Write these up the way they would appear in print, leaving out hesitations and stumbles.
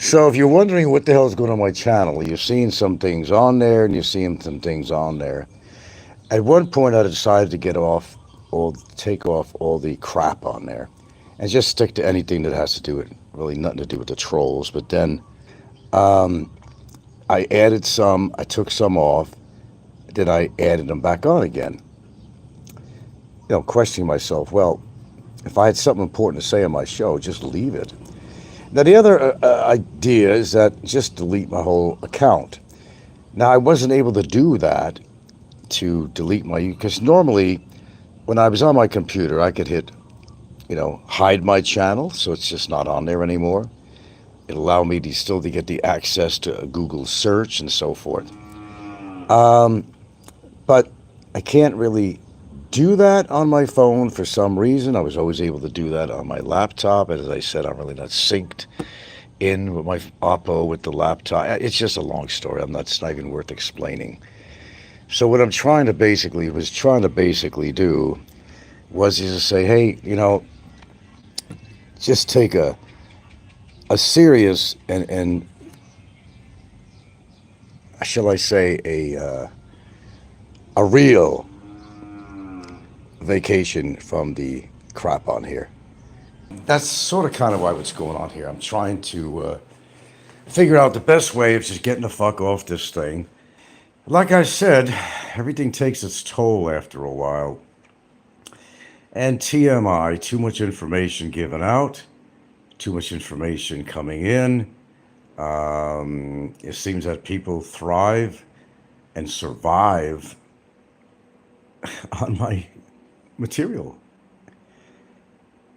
So if you're wondering what the hell is going on my channel, you're seeing some things on there and you're seeing some things on there. At one point, I decided to take off all the crap on there, and just stick to anything that has to do with really nothing to do with the trolls. But then I added some, I took some off, then I added them back on again. Questioning myself, well, if I had something important to say on my show, just leave it. Now, the other idea is that just delete my whole account. Now, I wasn't able to do that to delete because normally when I was on my computer, I could hit, hide my channel, so it's just not on there anymore. It allowed me to still to get the access to Google search and so forth. But I can't really do that on my phone for some reason. I was always able to do that on my laptop. And as I said, I'm really not synced in with my Oppo with the laptop. It's just a long story. It's not even worth explaining. So what I'm trying to basically do was just to say, hey, just take a serious and shall I say a real vacation from the crap on here. That's sort of kind of why what's going on here. I'm trying to figure out the best way of just getting the fuck off this thing. Like I said, everything takes its toll after a while. And TMI, too much information given out, too much information coming in. It seems that people thrive and survive on my material.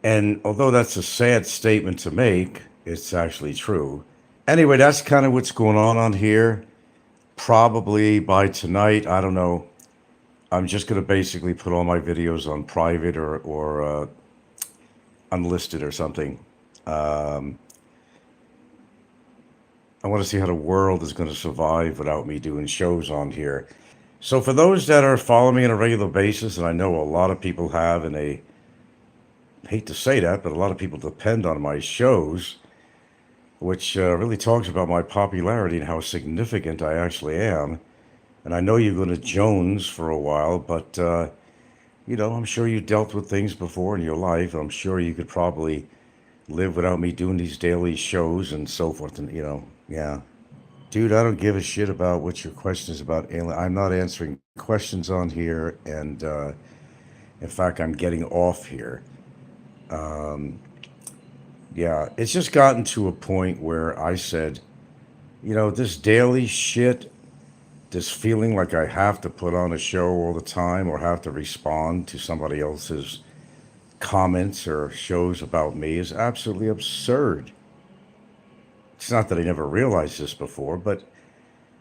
And although that's a sad statement to make, it's actually true. Anyway, that's kind of what's going on here. Probably by tonight, I don't know. I'm just going to basically put all my videos on private or unlisted or something. I want to see how the world is going to survive without me doing shows on here. So for those that are following me on a regular basis, and I know a lot of people have, and they hate to say that, but a lot of people depend on my shows, which really talks about my popularity and how significant I actually am. And I know you're going to Jones for a while, but, I'm sure you dealt with things before in your life. I'm sure you could probably live without me doing these daily shows and so forth. And, yeah. Dude, I don't give a shit about what your question is about alien. I'm not answering questions on here. And in fact, I'm getting off here. Yeah, it's just gotten to a point where I said, this daily shit, this feeling like I have to put on a show all the time or have to respond to somebody else's comments or shows about me is absolutely absurd. It's not that I never realized this before, but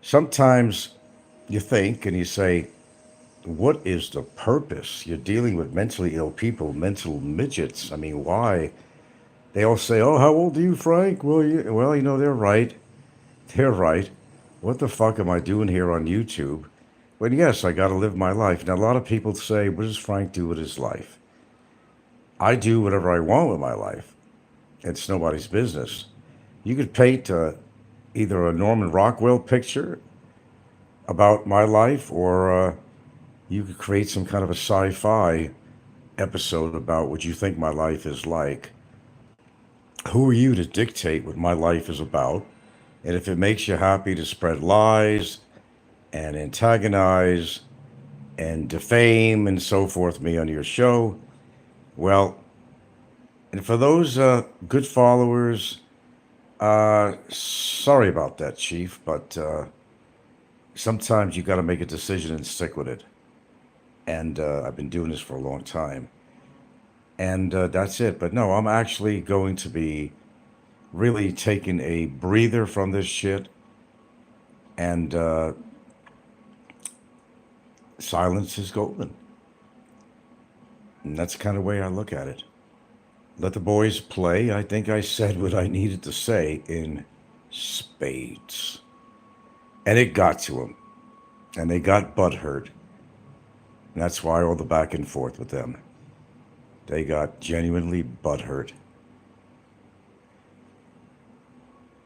sometimes you think and you say, what is the purpose? You're dealing with mentally ill people, mental midgets. I mean, why? They all say, "Oh, how old are you, Frank?" Well, they're right. They're right. What the fuck am I doing here on YouTube? Well, yes, I got to live my life. Now, a lot of people say, "What does Frank do with his life?" I do whatever I want with my life. It's nobody's business. You could paint either a Norman Rockwell picture about my life, or you could create some kind of a sci-fi episode about what you think my life is like. Who are you to dictate what my life is about? And if it makes you happy to spread lies and antagonize and defame and so forth me on your show, well, and for those good followers, sorry about that, Chief, but sometimes you got to make a decision and stick with it. And I've been doing this for a long time. And that's it. But no, I'm actually going to be really taking a breather from this shit. And silence is golden. And that's the kind of way I look at it. Let the boys play. I think I said what I needed to say in spades. And it got to them. And they got butthurt. And that's why all the back and forth with them. They got genuinely butthurt.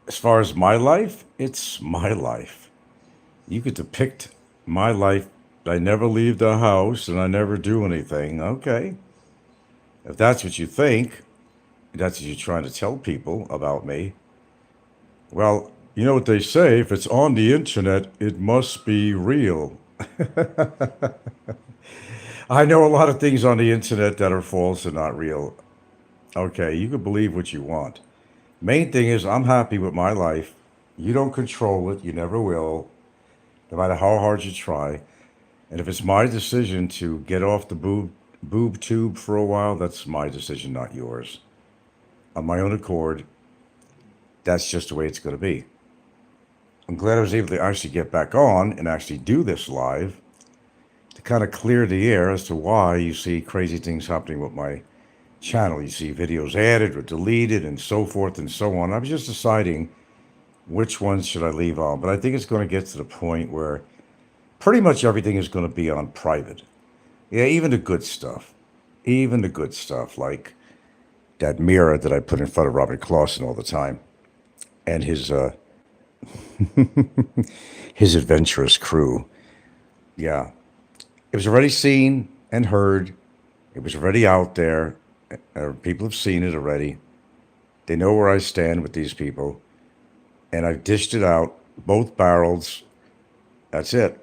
As far as my life, it's my life. You could depict my life. I never leave the house and I never do anything. Okay. If that's what you think, that's what you're trying to tell people about me. Well, you know what they say, if it's on the internet, it must be real. I know a lot of things on the internet that are false and not real. Okay, you can believe what you want. Main thing is, I'm happy with my life. You don't control it, you never will, no matter how hard you try. And if it's my decision to get off the boob tube for a while, that's my decision, not yours. On my own accord, that's just the way it's going to be. I'm glad I was able to actually get back on and actually do this live to kind of clear the air as to why you see crazy things happening with my channel. You see videos added or deleted and so forth and so on. I was just deciding which ones should I leave on, but I think it's going to get to the point where pretty much everything is going to be on private. Yeah, even the good stuff. Even the good stuff, like that mirror that I put in front of Robert Clausen all the time and his adventurous crew. Yeah, it was already seen and heard. It was already out there. People have seen it already. They know where I stand with these people. And I've dished it out, both barrels. That's it.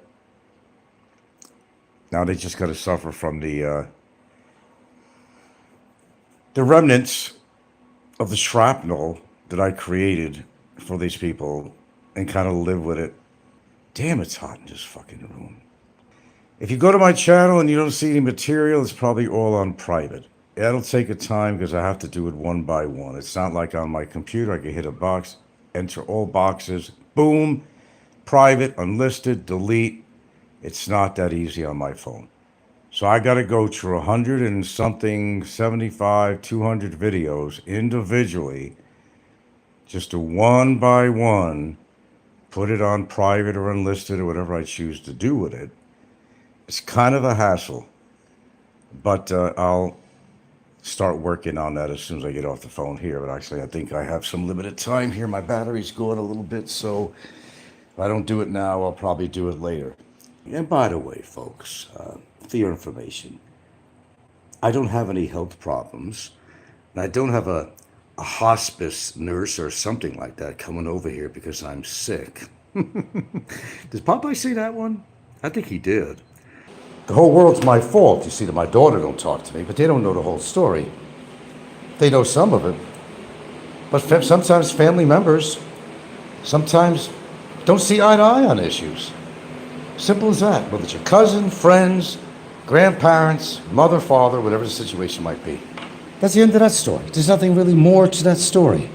Now they just got to suffer from the remnants of the shrapnel that I created for these people and kind of live with it. Damn, it's hot in this fucking room. If you go to my channel and you don't see any material, it's probably all on private. That'll take a time because I have to do it one by one. It's not like on my computer, I can hit a box, enter all boxes, boom, private, unlisted, delete. It's not that easy on my phone. So I got to go through 100 and something, 75, 200 videos individually, just to one by one, put it on private or unlisted or whatever I choose to do with it. It's kind of a hassle, but I'll start working on that as soon as I get off the phone here. But actually, I think I have some limited time here. My battery's going a little bit, so if I don't do it now, I'll probably do it later. And by the way, folks, for your information, I don't have any health problems, and I don't have a hospice nurse or something like that coming over here because I'm sick. Did Popeye say that one? I think he did. The whole world's my fault. You see that my daughter don't talk to me, but they don't know the whole story. They know some of it. But sometimes family members, sometimes don't see eye to eye on issues. Simple as that. Whether it's your cousin, friends, grandparents, mother, father, whatever the situation might be. That's the end of that story. There's nothing really more to that story.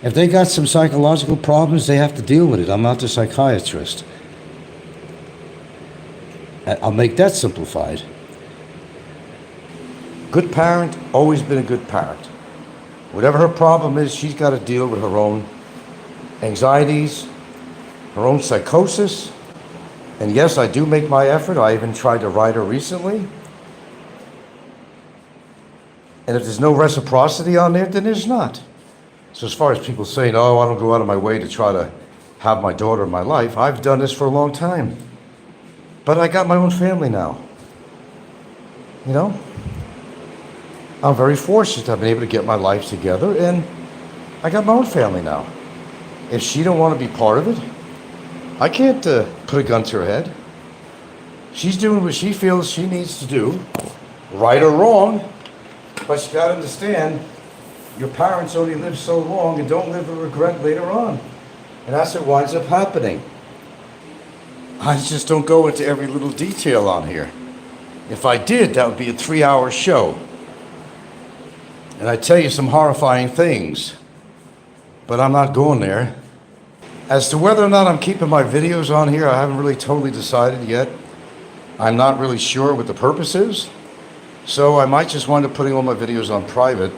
If they got some psychological problems, they have to deal with it. I'm not the psychiatrist. I'll make that simplified. Good parent, always been a good parent. Whatever her problem is, she's got to deal with her own anxieties, her own psychosis. And yes, I do make my effort. I even tried to write her recently. And if there's no reciprocity on there, then there's not. So as far as people saying, oh, I don't go out of my way to try to have my daughter in my life, I've done this for a long time. But I got my own family now. You know? I'm very fortunate. I've been able to get my life together, and I got my own family now. If she don't want to be part of it, I can't put a gun to her head. She's doing what she feels she needs to do, right or wrong. But you got to understand, your parents only live so long and don't live with regret later on. And that's what winds up happening. I just don't go into every little detail on here. If I did, that would be a 3-hour show. And I tell you some horrifying things, but I'm not going there. As to whether or not I'm keeping my videos on here, I haven't really totally decided yet. I'm not really sure what the purpose is. So I might just wind up putting all my videos on private.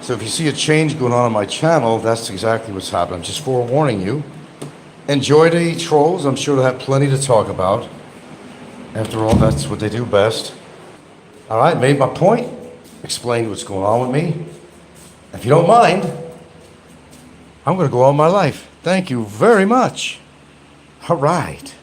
So if you see a change going on my channel, that's exactly what's happening. I'm just forewarning you. Enjoy the trolls. I'm sure they'll have plenty to talk about. After all, that's what they do best. All right, made my point. Explained what's going on with me. If you don't mind, I'm going to go all my life. Thank you very much. All right.